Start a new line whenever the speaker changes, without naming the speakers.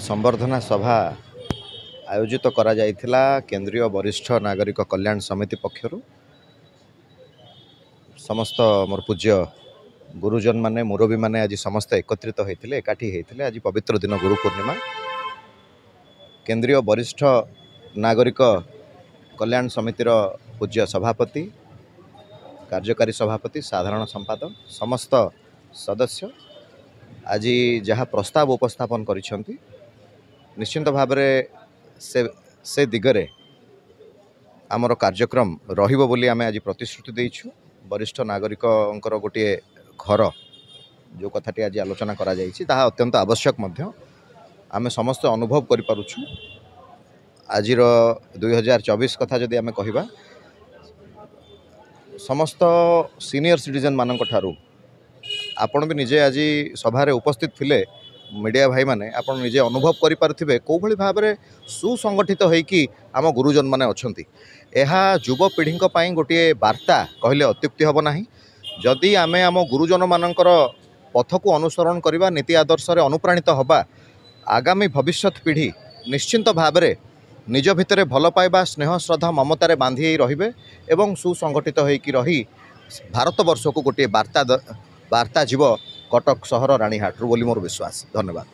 संबर्धना सभा आयोजित करा जाइथिला केंद्रीय वरिष्ठ नागरिक कल्याण समिति पक्षर समस्त मोर पूज्य गुरुजन माने मुरबी माने आज समस्त एकत्रित होते एकाठी होते आज पवित्र दिन गुरु पूर्णिमा केंद्रीय वरिष्ठ नागरिक कल्याण समितिर पूज्य सभापति कार्यकारी सभापति साधारण संपादक समस्त सदस्य आज जहाँ प्रस्ताव उपस्थापन करिसेंती निश्चिंत भाव से दिगरे आमर कार्यक्रम रहिबो बोली आमे आज प्रतिश्रुति देइछु। वरिष्ठ नागरिक गोटे घर जो कथाटी आज आलोचना करा जाइछि ताहा अत्यंत आवश्यक मध्य आमे समस्त अनुभव करि पारुछु। आजिर 2024 कथा जदि आमे कहिबा समस्त सीनियर सिटीजन मानक ठारू आपण भी निजे आज सभारे उपस्थित थिले मीडिया भाई माने आपण निजे अनुभव करि पारुथिबे को भली भाव में सुसंगठित होइकी आम गुरुजन माने अछंती। एहा युव पीढ़ी पई गोटे वार्ता कहले अत्युक्ति हब नाही। जदि आमे आम गुरुजन मानकर पथ को अनुसरण करबा नीति आदर्श रे अनुप्राणित हबा आगामी भविष्यत पीढ़ी निश्चिंत भाव में निज भितर भल पाइबा स्नेह श्रद्धा ममतार बांधि रहिबे एवं सुसंगठित होइकी रही भारत वर्ष को गोटे वार्ता जीव कटक सहर रानीहाट बोली मोर विश्वास। धन्यवाद।